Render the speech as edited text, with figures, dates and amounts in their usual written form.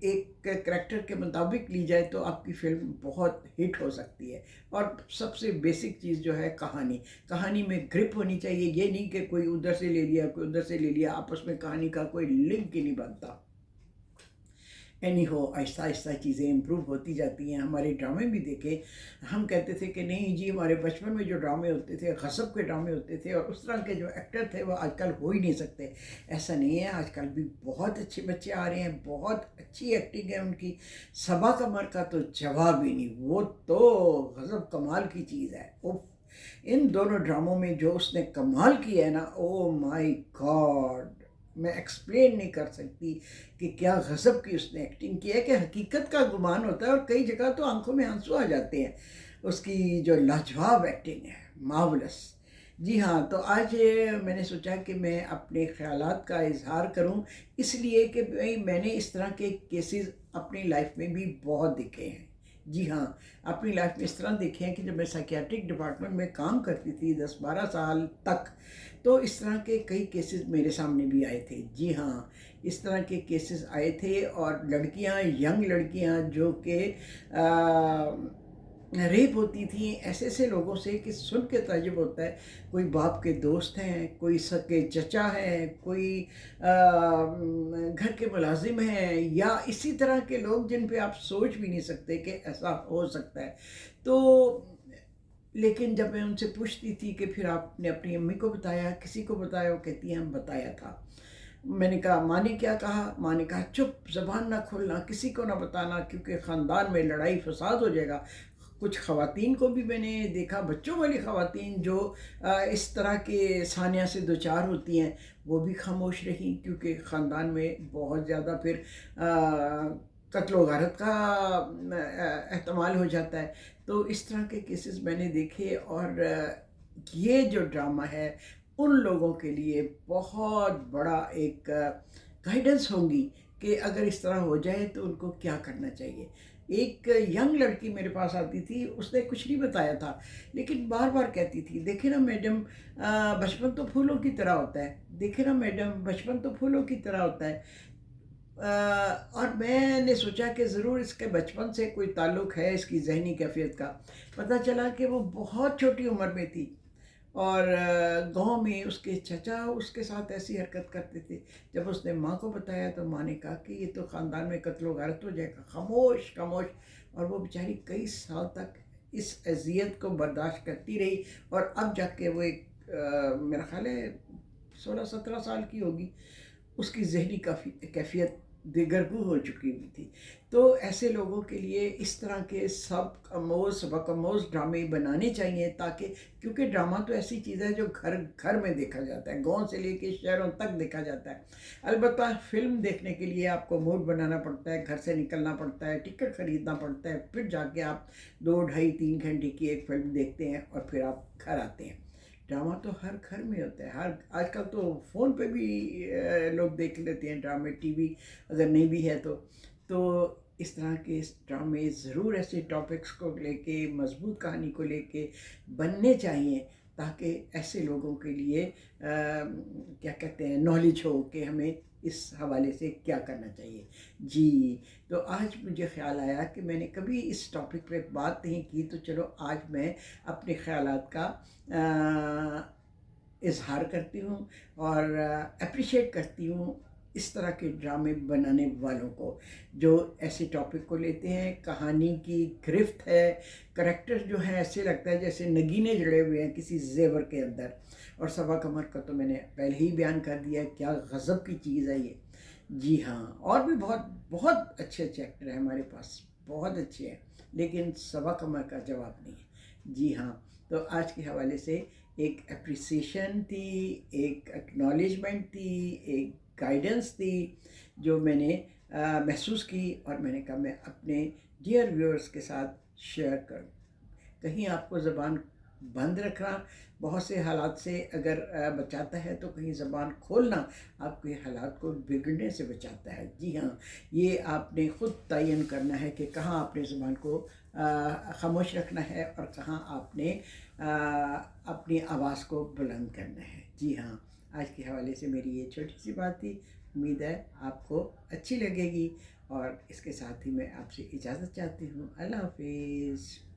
ایک کریکٹر کے مطابق لی جائے تو آپ کی فلم بہت ہٹ ہو سکتی ہے۔ اور سب سے بیسک چیز جو ہے کہانی میں گرپ ہونی چاہیے، یہ نہیں کہ کوئی ادھر سے لے لیا کوئی ادھر سے لے لیا، آپس میں کہانی کا کوئی لنک ہی نہیں بنتا۔ اینی ہو، آہستہ آہستہ چیزیں امپروو ہوتی جاتی ہیں۔ ہمارے ڈرامے بھی دیکھیں، ہم کہتے تھے کہ نہیں جی ہمارے بچپن میں جو ڈرامے ہوتے تھے غصب کے ڈرامے ہوتے تھے اور اس طرح کے جو ایکٹر تھے وہ آج کل ہو ہی نہیں سکتے۔ ایسا نہیں ہے، آج کل بھی بہت اچھے بچے آ رہے ہیں، بہت اچھی ایکٹنگ ہے ان کی۔ صبا قمر کا تو جواب ہی نہیں، وہ تو غضب کمال کی چیز ہے۔ ان دونوں ڈراموں میں جو اس نے کمال کیا ہے نا، او مائی گاڈ، میں ایکسپلین نہیں کر سکتی کہ کیا غضب کی اس نے ایکٹنگ کی ہے، کہ حقیقت کا گمان ہوتا ہے اور کئی جگہ تو آنکھوں میں آنسو آ جاتے ہیں۔ اس کی جو لاجواب ایکٹنگ ہے، مارولس۔ جی ہاں، تو آج میں نے سوچا کہ میں اپنے خیالات کا اظہار کروں، اس لیے کہ میں نے اس طرح کے کیسز اپنی لائف میں بھی بہت دیکھے ہیں۔ جی ہاں، اپنی لائف میں اس طرح دیکھے ہیں کہ جب میں سائکیاٹرک ڈپارٹمنٹ میں کام کرتی تھی 10-12 سال تک، تو اس طرح کے کئی کیسز میرے سامنے بھی آئے تھے۔ جی ہاں، اس طرح کے کیسز آئے تھے، اور لڑکیاں، ینگ لڑکیاں جو کہ ریپ ہوتی تھیں ایسے ایسے لوگوں سے کہ سن کے تعجب ہوتا ہے۔ کوئی باپ کے دوست ہیں، کوئی سگے چچا ہیں، کوئی گھر کے ملازم ہیں، یا اسی طرح کے لوگ جن پہ آپ سوچ بھی نہیں سکتے کہ ایسا ہو سکتا ہے۔ تو لیکن جب میں ان سے پوچھتی تھی کہ پھر آپ نے اپنی امی کو بتایا، کسی کو بتایا، وہ کہتی ہیں بتایا تھا۔ میں نے کہا ماں نے کیا کہا؟ ماں نے کہا چپ، زبان نہ کھولنا، کسی کو نہ بتانا، کیونکہ خاندان میں لڑائی فساد ہو جائے گا۔ کچھ خواتین کو بھی میں نے دیکھا، بچوں والی خواتین جو اس طرح کے سانیہ سے دوچار ہوتی ہیں، وہ بھی خاموش رہیں، کیونکہ خاندان میں بہت زیادہ پھر قتل و غارت کا احتمال ہو جاتا ہے۔ تو اس طرح کے کیسز میں نے دیکھے، اور یہ جو ڈرامہ ہے ان لوگوں کے لیے بہت بڑا ایک گائیڈنس ہوں گی کہ اگر اس طرح ہو جائے تو ان کو کیا کرنا چاہیے۔ ایک ینگ لڑکی میرے پاس آتی تھی، اس نے کچھ نہیں بتایا تھا، لیکن بار بار کہتی تھی دیکھیں نا میڈم، بچپن تو پھولوں کی طرح ہوتا ہے، دیکھیں نا میڈم، بچپن تو پھولوں کی طرح ہوتا ہے۔ اور میں نے سوچا کہ ضرور اس کے بچپن سے کوئی تعلق ہے اس کی ذہنی کیفیت کا۔ پتہ چلا کہ وہ بہت چھوٹی عمر میں تھی، اور گاؤں میں اس کے چچا اس کے ساتھ ایسی حرکت کرتے تھے۔ جب اس نے ماں کو بتایا تو ماں نے کہا کہ یہ تو خاندان میں قتل و غارت ہو جائے گا، خاموش خاموش۔ اور وہ بیچاری کئی سال تک اس اذیت کو برداشت کرتی رہی، اور اب جا کے وہ ایک میرا خیال ہے 16-17 سال کی ہوگی، اس کی ذہنی کیفیت دیگرگو ہو چکی ہوئی تھی۔ تو ایسے لوگوں کے لیے اس طرح کے سبق آموز ڈرامے بنانے چاہیے، تاکہ، کیونکہ ڈرامہ تو ایسی چیز ہے جو گھر گھر میں دیکھا جاتا ہے، گاؤں سے لے کے شہروں تک دیکھا جاتا ہے۔ البتہ فلم دیکھنے کے لیے آپ کو موڈ بنانا پڑتا ہے، گھر سے نکلنا پڑتا ہے، ٹکٹ خریدنا پڑتا ہے، پھر جا کے آپ 2-2.5-3 گھنٹے کی ایک فلم دیکھتے ہیں اور پھر آپ گھر آتے ہیں۔ ڈرامہ تو ہر گھر میں ہوتا ہے، آج کل تو فون پہ بھی لوگ دیکھ لیتے ہیں ڈرامے، ٹی وی اگر نہیں بھی ہے تو اس طرح کے ڈرامے ضرور ایسے ٹاپکس کو لے کے، مضبوط کہانی کو لے کے بننے چاہیے، تاکہ ایسے لوگوں کے لیے کیا کہتے ہیں، نالج ہو کہ ہمیں اس حوالے سے کیا کرنا چاہیے۔ جی، تو آج مجھے خیال آیا کہ میں نے کبھی اس ٹاپک پہ بات نہیں کی، تو چلو آج میں اپنے خیالات کا اظہار کرتی ہوں، اور اپریشیٹ کرتی ہوں اس طرح کے ڈرامے بنانے والوں کو، جو ایسے ٹاپک کو لیتے ہیں، کہانی کی گرفت ہے، کریکٹر جو ہیں ایسے لگتا ہے جیسے نگینے جڑے ہوئے ہیں کسی زیور کے اندر۔ اور صبا قمر کا تو میں نے پہلے ہی بیان کر دیا کیا غضب کی چیز ہے یہ۔ جی ہاں، اور بھی بہت بہت اچھے اچھے ایکٹر ہیں ہمارے پاس، بہت اچھے ہیں، لیکن صبا قمر کا جواب نہیں ہے۔ جی ہاں، تو آج کے حوالے سے ایک اپریسیشن تھی، ایک اکنالجمنٹ تھی، ایک گائیڈنس تھی، جو میں نے محسوس کی، اور میں نے کہا میں اپنے ڈیئر ویورز کے ساتھ شیئر کروں۔ کہیں آپ کو زبان بند رکھنا بہت سے حالات سے اگر بچاتا ہے، تو کہیں زبان کھولنا آپ کے حالات کو بگڑنے سے بچاتا ہے۔ جی ہاں، یہ آپ نے خود تعین کرنا ہے کہ کہاں آپ نے زبان کو خاموش رکھنا ہے، اور کہاں آپ نے اپنی آواز کو بلند کرنا ہے۔ جی ہاں، آج کے حوالے سے میری یہ چھوٹی سی بات تھی، امید ہے آپ کو اچھی لگے گی، اور اس کے ساتھ ہی میں آپ سے اجازت چاہتی ہوں. اللہ حافظ.